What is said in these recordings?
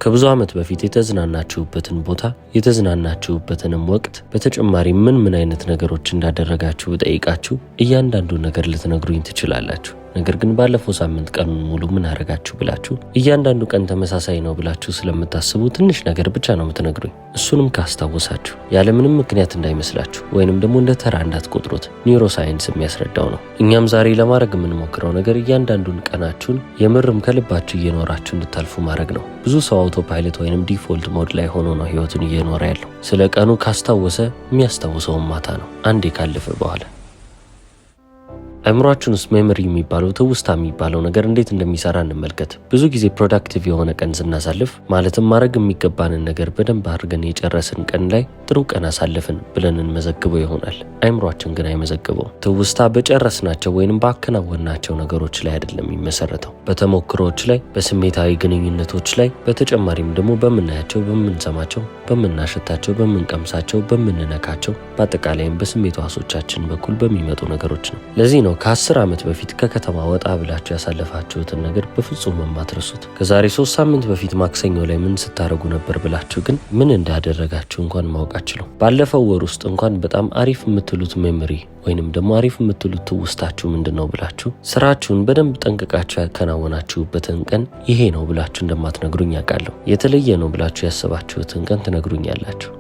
ከብዙ ዓመት በፊት የተዝናናችሁበትን ቦታ የተዝናናችሁበትንም ወቅት በተጨማሪ ምን አይነት ነገሮች እንዳደረጋችሁ ጠይቃችሁ እያንዳንዱ ነገር ልትነግሩኝ ትችላላችሁ። ነገር ግን ባለፈው ሳምንት ቀኑን ሙሉ ምን አረጋችሁ ብላችሁ እያንዳንዱ ቀን ተመሳሳይ ነው ብላችሁ ስለምታስቡ ትንሽ ነገር ብቻ ነው የምትነግሩኝ። እሱንም ካስታወሳችሁ ያለምንም ምክንያት እንዳይመስላችሁ ወይንም ደግሞ እንደ ተራ እንዳትቆጥሩት ኒውሮሳይንስ የሚያስረዳው ነው። እኛም ዛሬ ለማድረግ የምንሞክረው ነገር እያንዳንዱን ቀናችሁን የምርም ከልባችሁ እየኖራችሁ እንድታልፉ ማድረግ ነው። ብዙ ሰው አውቶ ፓይለት ወይንም ዲፎልት ሞድ ላይ ሆኖ ነው ህይወቱን እየኖረ ያለው። ስለ ቀኑ ካስታወሰ የሚያስታውሰውን ማታ ነው፣ አንዴ ካለፈ በኋላ። አእምሯችን ውስጥ ሜሞሪ የሚባለው ትውስታ የሚባለው ነገር እንዴት እንደሚሰራ እንመልከት። ብዙ ጊዜ ፕሮዳክቲቭ የሆነ ቀን ስናሳልፍ ማለትም ማድረግ የሚገባንን ነገር በደንብ አድርገን የጨረስን ቀን ላይ ጥሩ ቀን አሳልፍን ብለን እንመዘግበው ይሆናል። አእምሯችን ግን አይመዘግበው። ትውስታ በጨረስናቸው ወይንም ባከናወናቸው ነገሮች ላይ አይደለም የሚመሰረተው፣ በተሞክሮዎች ላይ፣ በስሜታዊ ግንኙነቶች ላይ፣ በተጨማሪም ደግሞ በምናያቸው፣ በምንሰማቸው፣ በምናሸታቸው፣ በምንቀምሳቸው፣ በምንነካቸው፣ በአጠቃላይም በስሜት ሕዋሶቻችን በኩል በሚመጡ ነገሮች ነው። ለዚህ ነው ከ10 ዓመት በፊት ከከተማ ወጣ ብላችሁ ያሳለፋችሁትን ነገር በፍጹም የማትረሱት። ከዛሬ 3 ሳምንት በፊት ማክሰኞ ላይ ምን ስታረጉ ነበር ብላችሁ ግን ምን እንዳደረጋችሁ እንኳን ማወቅ አትችሉም። ባለፈው ወር ውስጥ እንኳን በጣም አሪፍ የምትሉት ሜሞሪ ወይንም ደግሞ አሪፍ የምትሉት ትውስታችሁ ምንድነው ብላችሁ ስራችሁን በደንብ ጠንቅቃችሁ ያከናወናችሁበትን ቀን ይሄ ነው ብላችሁ እንደማትነግሩኝ ያውቃለሁ። የተለየ ነው ብላችሁ ያሰባችሁትን ቀን ትነግሩኛላችሁ።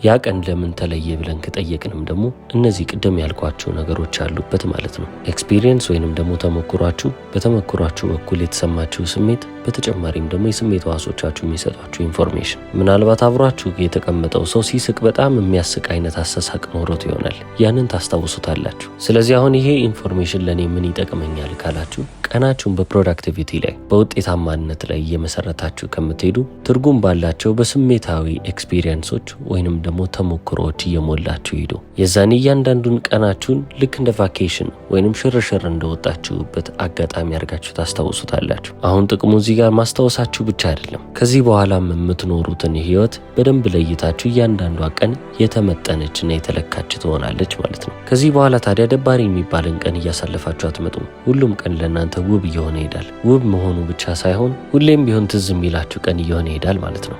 ያ ቀን ለምን ተለየ ብለን ከጠየቅንም ደግሞ እነዚህ ቅድም ያልኳቸው ነገሮች አሉበት ማለት ነው። ኤክስፒሪየንስ ወይንም ደግሞ ተሞክሯችሁ፣ በተሞክሯችሁ በኩል የተሰማችሁ ስሜት፣ በተጨማሪም ደግሞ የስሜት ሕዋሶቻችሁ የሚሰጧችሁ ኢንፎርሜሽን። ምናልባት አብሯችሁ የተቀመጠው ሰው ሲስቅ በጣም የሚያስቅ አይነት አሰሳቅ ኖሮት ይሆናል። ያንን ታስታውሱታላችሁ። ስለዚህ አሁን ይሄ ኢንፎርሜሽን ለኔ ምን ይጠቅመኛል ካላችሁ ቀናችሁን በፕሮዳክቲቪቲ ላይ በውጤታማነት ላይ እየመሰረታችሁ ከምትሄዱ ትርጉም ባላቸው በስሜታዊ ኤክስፒሪየንሶች ወይንም ደግሞ ተሞክሮዎች እየሞላችሁ ሄዱ። የዛኔ እያንዳንዱን ቀናችሁን ልክ እንደ ቫኬሽን ወይንም ሽርሽር እንደወጣችሁበት አጋጣሚ አድርጋችሁ ታስታውሱታላችሁ። አሁን ጥቅሙ እዚህ ጋር ማስታወሳችሁ ብቻ አይደለም፣ ከዚህ በኋላም የምትኖሩትን ህይወት በደንብ ለይታችሁ እያንዳንዷ ቀን የተመጠነችና የተለካች ትሆናለች ማለት ነው። ከዚህ በኋላ ታዲያ ደባሪ የሚባልን ቀን እያሳለፋችሁ አትመጡም። ሁሉም ቀን ለእናንተ ውብ እየሆነ ይሄዳል። ውብ መሆኑ ብቻ ሳይሆን ሁሌም ቢሆን ትዝ የሚላችሁ ቀን እየሆነ ይሄዳል ማለት ነው።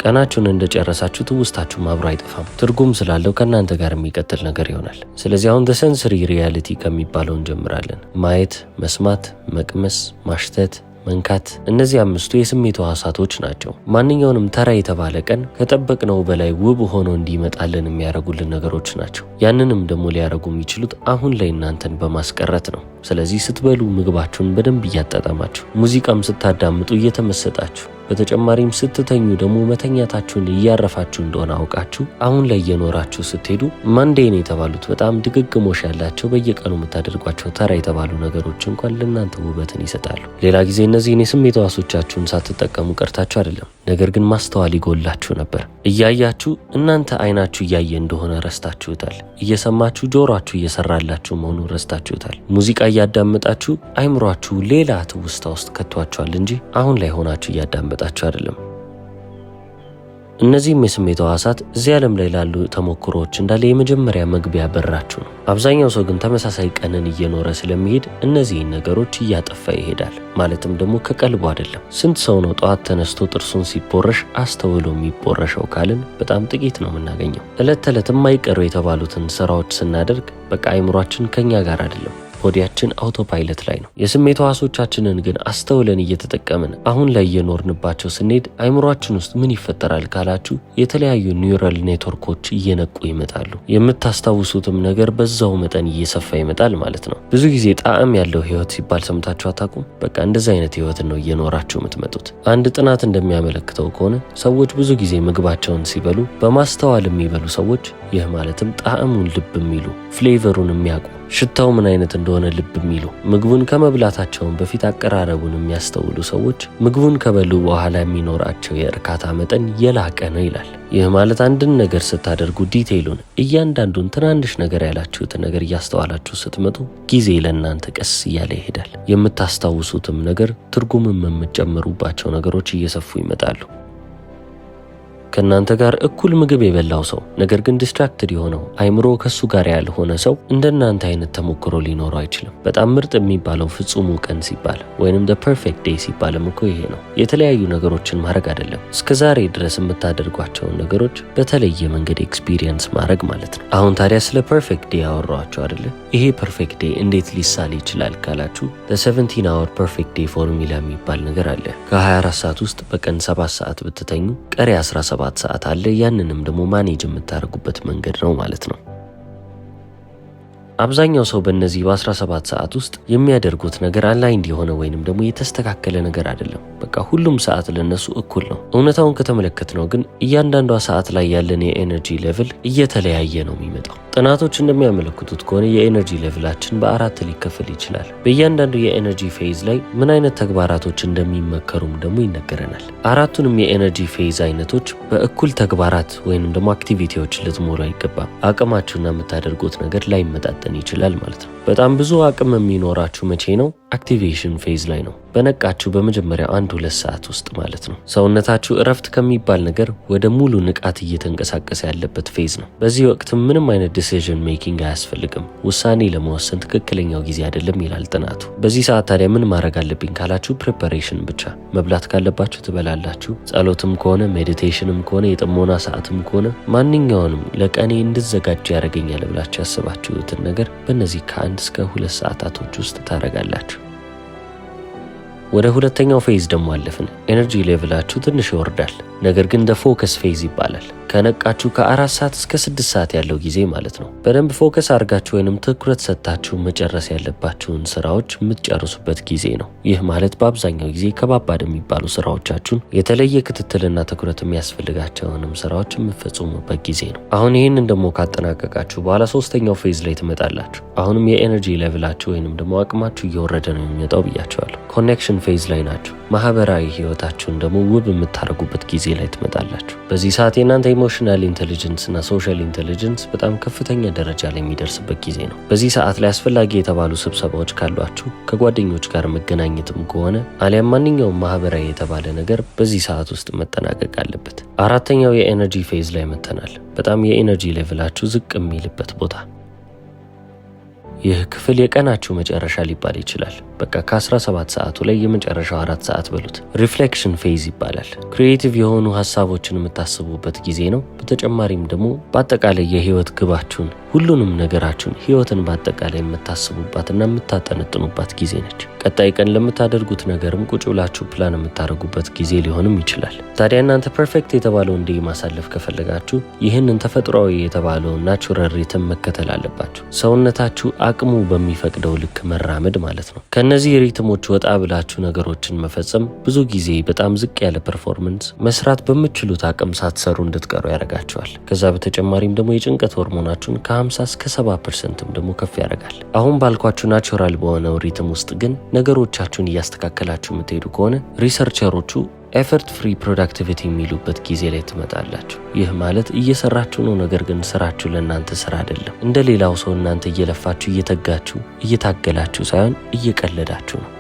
ቀናችሁን እንደጨረሳችሁ ትውስታችሁም አብሮ አይጠፋም። ትርጉም ስላለው ከእናንተ ጋር የሚቀጥል ነገር ይሆናል። ስለዚህ አሁን ሰንሰሪ ሪያሊቲ ከሚባለው እንጀምራለን። ማየት፣ መስማት፣ መቅመስ፣ ማሽተት፣ መንካት፣ እነዚህ 5ቱ የስሜት ሕዋሳቶች ናቸው። ማንኛውንም ተራ የተባለ ቀን ከጠበቅነው በላይ ውብ ሆኖ እንዲመጣልን የሚያደርጉልን ነገሮች ናቸው። ያንንም ደግሞ ሊያደርጉ የሚችሉት አሁን ላይ እናንተን በማስቀረት ነው። ስለዚህ ስትበሉ ምግባችሁን በደንብ እያጣጣማችሁ፣ ሙዚቃም ስታዳምጡ እየተመሰጣችሁ፣ በተጨማሪም ስትተኙ ደግሞ መተኛታችሁን እያረፋችሁ እንደሆነ አውቃችሁ አሁን ላይ እየኖራችሁ ስትሄዱ ማንዴን የተባሉት በጣም ድግግሞሽ ያላቸው በየቀኑ የምታደርጓቸው ተራ የተባሉ ነገሮች እንኳን ለእናንተ ውበትን ይሰጣሉ። ሌላ ጊዜ እነዚህን የስሜት ሕዋሶቻችሁን ሳትጠቀሙ ቀርታችሁ አይደለም፣ ነገር ግን ማስተዋል ይጎላችሁ ነበር። እያያችሁ እናንተ አይናችሁ እያየ እንደሆነ ረስታችሁታል። እየሰማችሁ ጆሮአችሁ እየሰራላችሁ መሆኑን ረስታችሁታል። ሙዚቃ እያዳመጣችሁ አይምሯችሁ ሌላ ትውስታ ውስጥ ከቷችኋል እንጂ አሁን ላይ ሆናችሁ እያዳመጣችሁ አይደለም። እነዚህም የስሜት ሕዋሳት እዚህ ዓለም ላይ ላሉ ተሞክሮዎች እንዳለ የመጀመሪያ መግቢያ በራችሁ ነው። አብዛኛው ሰው ግን ተመሳሳይ ቀንን እየኖረ ስለሚሄድ እነዚህን ነገሮች እያጠፋ ይሄዳል። ማለትም ደግሞ ከቀልቡ አይደለም። ስንት ሰው ነው ጠዋት ተነስቶ ጥርሱን ሲፖረሽ አስተውሎ የሚፖረሸው ካልን በጣም ጥቂት ነው የምናገኘው። ዕለት ተዕለት የማይቀሩ የተባሉትን ስራዎች ስናደርግ በቃ አይምሯችን ከኛ ጋር አይደለም፣ ቦዲያችን አውቶ ፓይለት ላይ ነው። የስሜት ሕዋሶቻችንን ግን አስተውለን እየተጠቀምን አሁን ላይ እየኖርንባቸው ስንሄድ አይምሯችን ውስጥ ምን ይፈጠራል ካላችሁ የተለያዩ ኒውራል ኔትወርኮች እየነቁ ይመጣሉ። የምታስታውሱትም ነገር በዛው መጠን እየሰፋ ይመጣል ማለት ነው። ብዙ ጊዜ ጣዕም ያለው ህይወት ሲባል ሰምታችሁ አታውቁም? በቃ እንደዚህ አይነት ህይወትን ነው እየኖራችሁ የምትመጡት። አንድ ጥናት እንደሚያመለክተው ከሆነ ሰዎች ብዙ ጊዜ ምግባቸውን ሲበሉ በማስተዋል የሚበሉ ሰዎች፣ ይህ ማለትም ጣዕሙን ልብ የሚሉ፣ ፍሌቨሩን የሚያውቁ፣ ሽታው ምን አይነት እንደሆነ ልብ የሚሉ፣ ምግቡን ከመብላታቸውን በፊት አቀራረቡን የሚያስተውሉ ሰዎች ምግቡን ከበሉ በኋላ የሚኖራቸው የእርካታ መጠን የላቀ ነው ይላል። ይህ ማለት አንድን ነገር ስታደርጉ ዲቴይሉን፣ እያንዳንዱን ትናንሽ ነገር ያላችሁትን ነገር እያስተዋላችሁ ስትመጡ ጊዜ ለእናንተ ቀስ እያለ ይሄዳል። የምታስታውሱትም ነገር ትርጉምም የምትጨምሩባቸው ነገሮች እየሰፉ ይመጣሉ። ከእናንተ ጋር እኩል ምግብ የበላው ሰው ነገር ግን ዲስትራክትድ የሆነው አይምሮ ከሱ ጋር ያልሆነ ሰው እንደናንተ አይነት ተሞክሮ ሊኖረው አይችልም። በጣም ምርጥ የሚባለው ፍጹሙ ቀን ሲባል ወይንም the perfect day ሲባልም እኮ ይሄ ነው። የተለያዩ ነገሮችን ማድረግ አይደለም፣ እስከ ዛሬ ድረስ የምታደርጓቸውን ነገሮች በተለየ መንገድ ኤክስፒሪየንስ ማድረግ ማለት ነው። አሁን ታዲያ ስለ perfect day ያወራኋቸው አይደለ? ይሄ perfect day እንዴት ሊሳል ይችላል ካላችሁ the 17 hour perfect day ፎርሙላ የሚባል ነገር አለ። ከ24 ሰዓት ውስጥ በቀን 7 ሰዓት ብትተኙ ቀሪ 17 ሰዓት አለ። ያንንም ደግሞ ማኔጅ የምታደርጉበት መንገድ ነው ማለት ነው። አብዛኛው ሰው በእነዚህ በ17 ሰዓት ውስጥ የሚያደርጉት ነገር አላይንድ የሆነ ወይንም ደግሞ የተስተካከለ ነገር አይደለም። በቃ ሁሉም ሰዓት ለነሱ እኩል ነው። እውነታውን ከተመለከትነው ግን እያንዳንዷ ሰዓት ላይ ያለን የኤነርጂ ሌቭል እየተለያየ ነው የሚመጣው። ጥናቶች እንደሚያመለክቱት ከሆነ የኤነርጂ ሌቭላችን በ4 ሊከፈል ይችላል። በእያንዳንዱ የኤነርጂ ፌዝ ላይ ምን አይነት ተግባራቶች እንደሚመከሩም ደግሞ ይነገረናል። አራቱንም የኤነርጂ ፌዝ አይነቶች በእኩል ተግባራት ወይንም ደግሞ አክቲቪቲዎች ልትሞሉ አይገባም። አቅማችሁና የምታደርጉት ነገር ላይመጣጠን ይችላል ማለት ነው። በጣም ብዙ አቅም የሚኖራችሁ መቼ ነው? አክቲቬሽን ፌዝ ላይ ነው። በነቃችሁ በመጀመሪያው 1-2 ሰዓት ውስጥ ማለት ነው። ሰውነታችሁ እረፍት ከሚባል ነገር ወደ ሙሉ ንቃት እየተንቀሳቀሰ ያለበት ፌዝ ነው። በዚህ ወቅት ምንም አይነት ዲሲዥን ሜኪንግ አያስፈልግም። ውሳኔ ለመወሰን ትክክለኛው ጊዜ አይደለም ይላል ጥናቱ። በዚህ ሰዓት ታዲያ ምን ማድረግ አለብኝ ካላችሁ ፕሪፓሬሽን ብቻ። መብላት ካለባችሁ ትበላላችሁ። ጸሎትም ከሆነ ሜዲቴሽንም ከሆነ የጥሞና ሰዓትም ከሆነ ማንኛውንም ለቀኔ እንድዘጋጅ ያደርገኛል ብላችሁ ያስባችሁትን ነገር በእነዚህ ከ1 እስከ 2 ሰዓታቶች ውስጥ ታደርጋላችሁ። ወደ ሁለተኛው ፌዝ ደግሞ አለፍን። ኤነርጂ ሌቭላችሁ ትንሽ ይወርዳል። ነገር ግን ፎከስ ፌዝ ይባላል። ከነቃችሁ ከ4 ሰዓት እስከ 6 ሰዓት ያለው ጊዜ ማለት ነው። በደንብ ፎከስ አድርጋችሁ ወይንም ትኩረት ሰጥታችሁ መጨረስ ያለባችሁን ስራዎች የምትጨርሱበት ጊዜ ነው። ይህ ማለት በአብዛኛው ጊዜ ከባባድ የሚባሉ ስራዎቻችሁን የተለየ ክትትልና ትኩረት የሚያስፈልጋቸውንም ስራዎች የምትፈጽሙበት ጊዜ ነው። አሁን ይህንን ደግሞ ካጠናቀቃችሁ በኋላ ሶስተኛው ፌዝ ላይ ትመጣላችሁ። አሁንም የኤነርጂ ሌቭላችሁ ወይንም ደግሞ አቅማችሁ እየወረደ ነው የሚመጣው ብያቸዋለሁ። ኮኔክሽን ፌዝ ላይ ናችሁ። ማህበራዊ ህይወታችሁን ደግሞ ውብ የምታደርጉበት ጊዜ ላይ ትመጣላችሁ። በዚህ ሰዓት የእናንተ ኢሞሽናል ኢንቴሊጀንስ እና ሶሻል ኢንቴሊጀንስ በጣም ከፍተኛ ደረጃ ላይ የሚደርስበት ጊዜ ነው። በዚህ ሰዓት ላይ አስፈላጊ የተባሉ ስብሰባዎች ካሏችሁ፣ ከጓደኞች ጋር መገናኘትም ከሆነ አሊያም ማንኛውም ማህበራዊ የተባለ ነገር በዚህ ሰዓት ውስጥ መጠናቀቅ አለበት። አራተኛው የኤነርጂ ፌዝ ላይ መተናል። በጣም የኤነርጂ ሌቭላችሁ ዝቅ የሚልበት ቦታ። ይህ ክፍል የቀናችሁ መጨረሻ ሊባል ይችላል። በቃ ከ17 ሰዓቱ ላይ የመጨረሻው 4 ሰዓት በሉት። ሪፍሌክሽን ፌዝ ይባላል። ክሪኤቲቭ የሆኑ ሀሳቦችን የምታስቡበት ጊዜ ነው። በተጨማሪም ደግሞ በአጠቃላይ የህይወት ግባችሁን፣ ሁሉንም ነገራችሁን፣ ህይወትን በአጠቃላይ የምታስቡባትና የምታጠነጥኑባት ጊዜ ነች። ቀጣይ ቀን ለምታደርጉት ነገርም ቁጭ ብላችሁ ፕላን የምታደርጉበት ጊዜ ሊሆንም ይችላል። ታዲያ እናንተ ፐርፌክት የተባለውን ዴይ ማሳለፍ ከፈለጋችሁ ይህንን ተፈጥሯዊ የተባለውን ናቹራል ሪትም መከተል አለባችሁ። ሰውነታችሁ አቅሙ በሚፈቅደው ልክ መራመድ ማለት ነው። ከነዚህ ሪትሞች ወጣ ብላችሁ ነገሮችን መፈጸም ብዙ ጊዜ በጣም ዝቅ ያለ ፐርፎርመንስ መስራት በምትችሉት አቅም ሳትሰሩ እንድትቀሩ ያደርጋችኋል። ከዛ በተጨማሪም ደግሞ የጭንቀት ሆርሞናችሁን ከ50 እስከ 70% ደግሞ ከፍ ያደርጋል። አሁን ባልኳችሁ ናቹራል በሆነው ሪትም ውስጥ ግን ነገሮቻችሁን እያስተካከላችሁ የምትሄዱ ከሆነ ሪሰርቸሮቹ ኤፈርት ፍሪ ፕሮዳክቲቪቲ የሚሉበት ጊዜ ላይ ትመጣላችሁ። ይህ ማለት እየሰራችሁ ነው፣ ነገር ግን ስራችሁ ለእናንተ ስራ አይደለም። እንደ ሌላው ሰው እናንተ እየለፋችሁ እየተጋችሁ እየታገላችሁ ሳይሆን እየቀለዳችሁ ነው።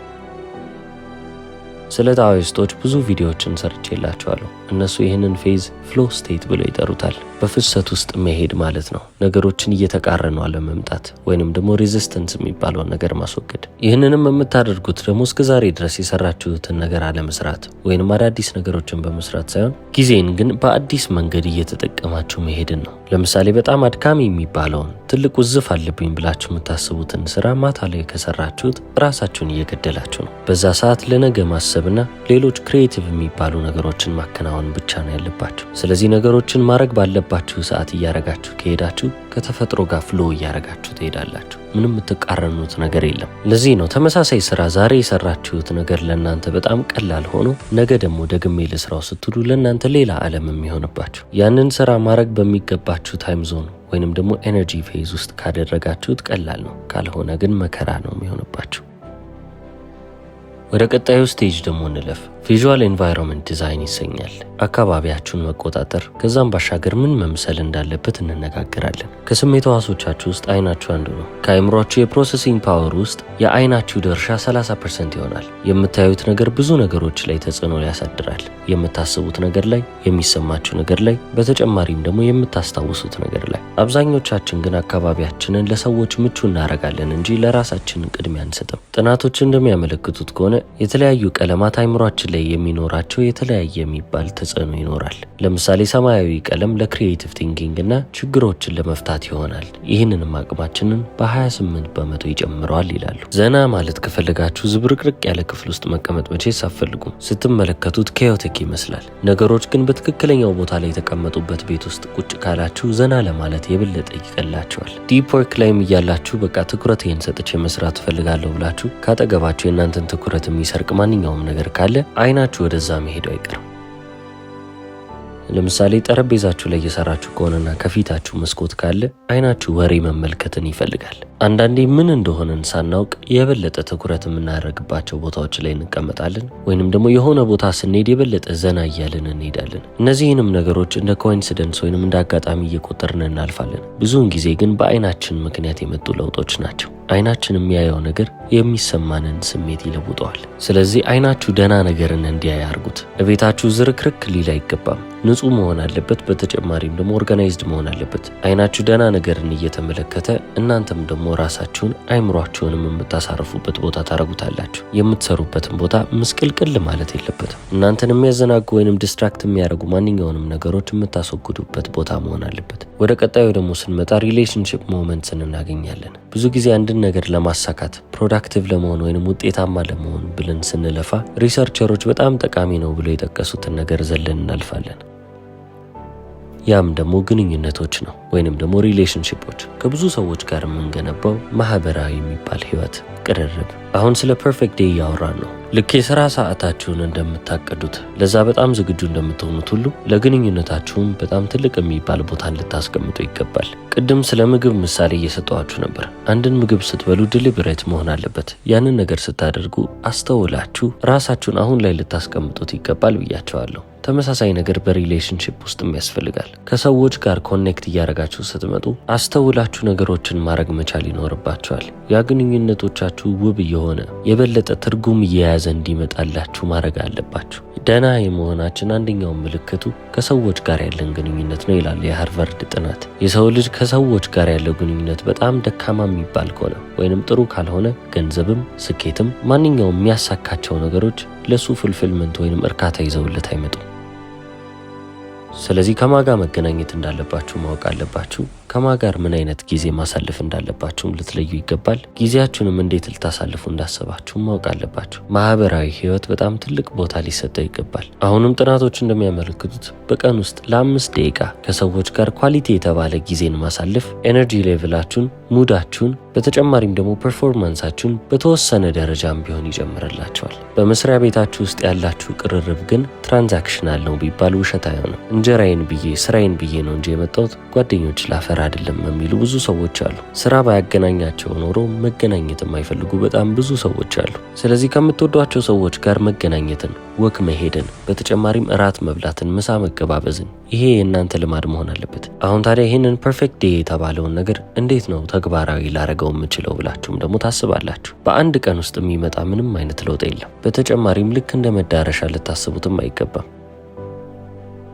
ስለ ታኦይስቶች ብዙ ቪዲዮዎችን ሰርቼላችኋለሁ። እነሱ ይህንን ፌዝ ፍሎ ስቴት ብለው ይጠሩታል። በፍሰት ውስጥ መሄድ ማለት ነው። ነገሮችን እየተቃረኑ አለመምጣት ወይንም ደግሞ ሬዚስተንስ የሚባለውን ነገር ማስወገድ። ይህንንም የምታደርጉት ደግሞ እስከ ዛሬ ድረስ የሰራችሁትን ነገር አለመስራት ወይንም አዳዲስ ነገሮችን በመስራት ሳይሆን ጊዜን ግን በአዲስ መንገድ እየተጠቀማችሁ መሄድን ነው። ለምሳሌ በጣም አድካሚ የሚባለውን ትልቅ ውዝፍ አለብኝ ብላችሁ የምታስቡትን ስራ ማታ ላይ ከሰራችሁት ራሳችሁን እየገደላችሁ ነው። በዛ ሰዓት ለነገ ማሰብና ሌሎች ክሪኤቲቭ የሚባሉ ነገሮችን ማከናወን ብቻ ነው ያለባችሁ። ስለዚህ ነገሮችን ማድረግ ባለባችሁ ሰዓት እያረጋችሁ ከሄዳችሁ ከተፈጥሮ ጋር ፍሎ እያረጋችሁ ትሄዳላችሁ። ምንም የምትቃረኑት ነገር የለም። ለዚህ ነው ተመሳሳይ ስራ ዛሬ የሰራችሁት ነገር ለእናንተ በጣም ቀላል ሆኖ ነገ ደግሞ ደግሜ ልስራው ስትሉ ለእናንተ ሌላ ዓለም የሚሆንባችሁ። ያንን ስራ ማድረግ በሚገባችሁ ታይም ዞን ወይንም ደግሞ ኤነርጂ ፌዝ ውስጥ ካደረጋችሁት ቀላል ነው፣ ካልሆነ ግን መከራ ነው የሚሆንባችሁ። ወደ ቀጣዩ ስቴጅ ደግሞ እንለፍ። ቪዥዋል ኤንቫይሮንመንት ዲዛይን ይሰኛል። አካባቢያችሁን መቆጣጠር፣ ከዛም ባሻገር ምን መምሰል እንዳለበት እንነጋገራለን። ከስሜት ሕዋሶቻችሁ ውስጥ አይናችሁ አንዱ ነው። ከአእምሯችሁ የፕሮሰሲንግ ፓወር ውስጥ የአይናችሁ ድርሻ 30% ይሆናል። የምታዩት ነገር ብዙ ነገሮች ላይ ተጽዕኖ ያሳድራል። የምታስቡት ነገር ላይ፣ የሚሰማችሁ ነገር ላይ፣ በተጨማሪም ደግሞ የምታስታውሱት ነገር ላይ። አብዛኞቻችን ግን አካባቢያችንን ለሰዎች ምቹ እናደርጋለን እንጂ ለራሳችን ቅድሚያ አንሰጥም። ጥናቶች እንደሚያመለክቱት ከሆነ የተለያዩ ቀለማት አይምሯችን ላይ የሚኖራቸው የተለያየ የሚባል ተጽዕኖ ይኖራል። ለምሳሌ ሰማያዊ ቀለም ለክሪኤቲቭ ቲንኪንግ እና ችግሮችን ለመፍታት ይሆናል። ይህንንም አቅማችንን በ28% ይጨምረዋል ይላሉ። ዘና ማለት ከፈለጋችሁ ዝብርቅርቅ ያለ ክፍል ውስጥ መቀመጥ መቼስ አትፈልጉም። ስትመለከቱት ኬዮቲክ ይመስላል። ነገሮች ግን በትክክለኛው ቦታ ላይ የተቀመጡበት ቤት ውስጥ ቁጭ ካላችሁ ዘና ለማለት የበለጠ ይቀላችኋል። ዲፕ ወርክ ላይም እያላችሁ በቃ ትኩረቴን ሰጥቼ መስራት እፈልጋለሁ ብላችሁ ካጠገባችሁ የእናንተን ትኩረት የሚሰርቅ ማንኛውም ነገር ካለ አይናችሁ ወደዛ መሄዱ አይቀርም። ለምሳሌ ጠረጴዛችሁ ላይ እየሰራችሁ ከሆነና ከፊታችሁ መስኮት ካለ አይናችሁ ወሬ መመልከትን ይፈልጋል። አንዳንዴ ምን እንደሆነን ሳናውቅ የበለጠ ትኩረት የምናደርግባቸው ቦታዎች ላይ እንቀመጣለን፣ ወይንም ደግሞ የሆነ ቦታ ስንሄድ የበለጠ ዘና እያልን እንሄዳለን። እነዚህንም ነገሮች እንደ ኮኢንሲደንስ ወይንም እንደ አጋጣሚ እየቆጠርን እናልፋለን። ብዙውን ጊዜ ግን በአይናችን ምክንያት የመጡ ለውጦች ናቸው። አይናችን የሚያየው ነገር የሚሰማንን ስሜት ይለውጠዋል። ስለዚህ አይናችሁ ደህና ነገርን እንዲያይ አድርጉት። እቤታችሁ ዝርክርክ ሊል አይገባም። ንጹህ መሆን አለበት። በተጨማሪም ደግሞ ኦርጋናይዝድ መሆን አለበት። አይናችሁ ደህና ነገርን እየተመለከተ እናንተም ደግሞ ራሳችሁን አይምሯችሁንም የምታሳርፉበት ቦታ ታረጉታላችሁ። የምትሰሩበትን ቦታ ምስቅልቅል ማለት የለበትም። እናንተን የሚያዘናጉ ወይንም ዲስትራክት የሚያደርጉ ማንኛውንም ነገሮች የምታስወግዱበት ቦታ መሆን አለበት። ወደ ቀጣዩ ደግሞ ስንመጣ ሪሌሽንሺፕ ሞመንትስን እናገኛለን። ብዙ ጊዜ አንድን ነገር ለማሳካት ፕሮዳክቲቭ ለመሆን ወይንም ውጤታማ ለመሆን ብለን ስንለፋ ሪሰርቸሮች በጣም ጠቃሚ ነው ብሎ የጠቀሱትን ነገር ዘለን እናልፋለን። ያም ደግሞ ግንኙነቶች ነው ወይንም ደግሞ ሪሌሽንሺፖች። ከብዙ ሰዎች ጋር የምንገነባው ማህበራዊ የሚባል ህይወት፣ ቅርርብ። አሁን ስለ ፐርፌክት ዴይ እያወራን ነው። ልክ የሥራ ሰዓታችሁን እንደምታቀዱት ለዛ በጣም ዝግጁ እንደምትሆኑት ሁሉ ለግንኙነታችሁም በጣም ትልቅ የሚባል ቦታን ልታስቀምጡ ይገባል። ቅድም ስለ ምግብ ምሳሌ እየሰጠኋችሁ ነበር። አንድን ምግብ ስትበሉ ዲሊብሬት መሆን አለበት። ያንን ነገር ስታደርጉ አስተውላችሁ ራሳችሁን አሁን ላይ ልታስቀምጡት ይገባል ብያቸዋለሁ። ተመሳሳይ ነገር በሪሌሽንሺፕ ውስጥም ያስፈልጋል። ከሰዎች ጋር ኮኔክት እያደረጋችሁ ስትመጡ አስተውላችሁ ነገሮችን ማድረግ መቻል ይኖርባችኋል። ያ ግንኙነቶቻችሁ ውብ የሆነ የበለጠ ትርጉም እየያዘ እንዲመጣላችሁ ማድረግ አለባችሁ። ደህና የመሆናችን አንደኛው ምልክቱ ከሰዎች ጋር ያለን ግንኙነት ነው ይላል የሃርቫርድ ጥናት። የሰው ልጅ ከሰዎች ጋር ያለው ግንኙነት በጣም ደካማ የሚባል ከሆነ ወይንም ጥሩ ካልሆነ ገንዘብም ስኬትም ማንኛውም የሚያሳካቸው ነገሮች ለሱ ፉልፊልመንት ወይንም እርካታ ይዘውለት አይመጡም። ስለዚህ ከማጋ መገናኘት እንዳለባችሁ ማወቅ አለባችሁ። ከማጋር ምን አይነት ጊዜ ማሳለፍ እንዳለባችሁም ልትለዩ ይገባል። ጊዜያችሁንም እንዴት ልታሳልፉ እንዳሰባችሁ ማወቅ አለባችሁ። ማህበራዊ ህይወት በጣም ትልቅ ቦታ ሊሰጠው ይገባል። አሁንም ጥናቶች እንደሚያመለክቱት በቀን ውስጥ ለ5 ደቂቃ ከሰዎች ጋር ኳሊቲ የተባለ ጊዜን ማሳለፍ ኤነርጂ ሌቭላችሁን፣ ሙዳችሁን፣ በተጨማሪም ደግሞ ፐርፎርማንሳችሁን በተወሰነ ደረጃም ቢሆን ይጨምርላችኋል። በመስሪያ ቤታችሁ ውስጥ ያላችሁ ቅርርብ ግን ትራንዛክሽናል ነው ቢባል ውሸት አይሆንም። እንጀራዬን ብዬ ስራዬን ብዬ ነው እንጂ የመጣሁት ጓደኞች ላፈራ አይደለም የሚሉ ብዙ ሰዎች አሉ። ስራ ባያገናኛቸው ኖሮ መገናኘት የማይፈልጉ በጣም ብዙ ሰዎች አሉ። ስለዚህ ከምትወዷቸው ሰዎች ጋር መገናኘትን፣ ወክ መሄድን፣ በተጨማሪም እራት መብላትን፣ ምሳ መገባበዝን፣ ይሄ የእናንተ ልማድ መሆን አለበት። አሁን ታዲያ ይህንን ፐርፌክት ዴይ የተባለውን ነገር እንዴት ነው ተግባራዊ ላረገው የምችለው ብላችሁም ደግሞ ታስባላችሁ። በአንድ ቀን ውስጥ የሚመጣ ምንም አይነት ለውጥ የለም። በተጨማሪም ልክ እንደ መዳረሻ ልታስቡትም አይገባም።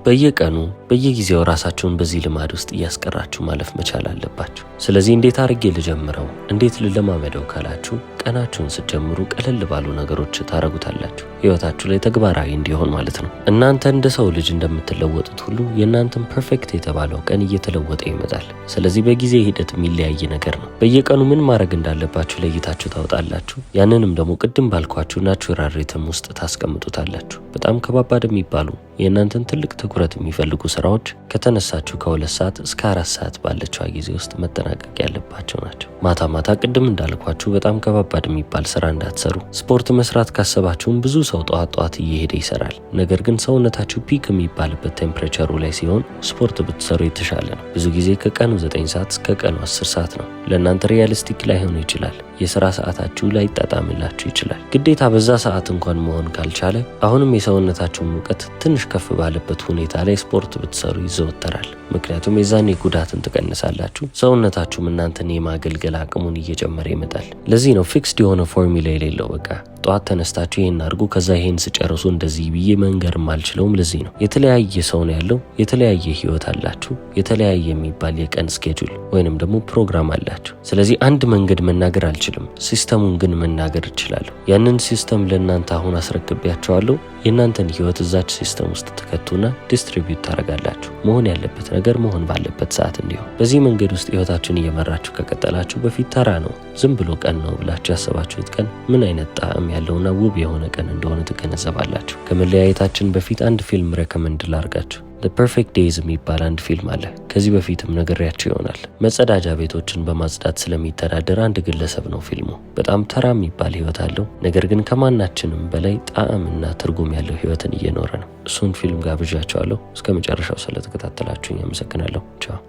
በየቀኑ በየጊዜው ራሳችሁን በዚህ ልማድ ውስጥ እያስቀራችሁ ማለፍ መቻል አለባችሁ። ስለዚህ እንዴት አድርጌ ልጀምረው፣ እንዴት ልለማመደው ካላችሁ ቀናችሁን ስትጀምሩ ቀለል ባሉ ነገሮች ታረጉታላችሁ። ህይወታችሁ ላይ ተግባራዊ እንዲሆን ማለት ነው። እናንተ እንደ ሰው ልጅ እንደምትለወጡት ሁሉ የእናንተን ፐርፌክት የተባለው ቀን እየተለወጠ ይመጣል። ስለዚህ በጊዜ ሂደት የሚለያይ ነገር ነው። በየቀኑ ምን ማድረግ እንዳለባችሁ ለይታችሁ ታውጣላችሁ። ያንንም ደግሞ ቅድም ባልኳችሁ ናቹራል ሪትም ውስጥ ታስቀምጡታላችሁ። በጣም ከባባድ የሚባሉ የእናንተን ትልቅ ትኩረት የሚፈልጉ ስራዎች ከተነሳችሁ ከ2 ሰዓት እስከ 4 ሰዓት ባለችው ጊዜ ውስጥ መጠናቀቅ ያለባቸው ናቸው። ማታ ማታ ቅድም እንዳልኳችሁ በጣም ከባባድ የሚባል ስራ እንዳትሰሩ። ስፖርት መስራት ካሰባችሁም ብዙ ሰው ጠዋት እየሄደ ይሰራል። ነገር ግን ሰውነታችሁ ፒክ የሚባልበት ቴምፕሬቸሩ ላይ ሲሆን ስፖርት ብትሰሩ የተሻለ ነው። ብዙ ጊዜ ከቀኑ 9 ሰዓት እስከ ቀኑ 10 ሰዓት ነው። ለእናንተ ሪያሊስቲክ ላይሆን ይችላል። የስራ ሰዓታችሁ ላይ ይጣጣምላችሁ ይችላል። ግዴታ በዛ ሰዓት እንኳን መሆን ካልቻለ አሁንም የሰውነታችሁን ሙቀት ትንሽ ከፍ ባለበት ሁኔታ ላይ ስፖርት ብትሰሩ ይዘወተራል። ምክንያቱም የዛኔ ጉዳትን ትቀንሳላችሁ። ሰውነታችሁም እናንተን የማገልገል አቅሙን እየጨመረ ይመጣል። ለዚህ ነው ፊክስድ የሆነ ፎርሙላ የሌለው። በቃ ጠዋት ተነስታችሁ ይሄን አድርጉ ከዛ ይሄን ስጨርሱ እንደዚህ ብዬ መንገርም አልችለውም። ለዚህ ነው የተለያየ ሰው ነው ያለው፣ የተለያየ ህይወት አላችሁ፣ የተለያየ የሚባል የቀን ስኬጁል ወይንም ደግሞ ፕሮግራም አላችሁ። ስለዚህ አንድ መንገድ መናገር አልችልም፣ ሲስተሙን ግን መናገር እችላለሁ። ያንን ሲስተም ለእናንተ አሁን አስረክቤያቸዋለሁ። የእናንተን ህይወት እዛች ሲስተም ውስጥ ትከቱና ዲስትሪቢዩት ታደርጋላችሁ። መሆን ያለበት ነገር መሆን ባለበት ሰዓት እንዲሆን። በዚህ መንገድ ውስጥ ህይወታችሁን እየመራችሁ ከቀጠላችሁ በፊት ተራ ነው ዝም ብሎ ቀን ነው ብላችሁ ያሰባችሁት ቀን ምን አይነት ጣዕም ያለውና ውብ የሆነ ቀን እንደሆነ ትገነዘባላችሁ። ከመለያየታችን በፊት አንድ ፊልም ሬኮመንድ ላርጋችሁ። The Perfect Days የሚባል አንድ ፊልም አለ። ከዚህ በፊትም ነግሬያችሁ ይሆናል። መጸዳጃ ቤቶችን በማጽዳት ስለሚተዳደር አንድ ግለሰብ ነው ፊልሙ። በጣም ተራ የሚባል ህይወት አለው። ነገር ግን ከማናችንም በላይ ጣዕምና ትርጉም ያለው ህይወትን እየኖረ ነው። እሱን ፊልም ጋብዣችኋለሁ። እስከ መጨረሻው ስለተከታተላችሁኝ አመሰግናለሁ። ቻው።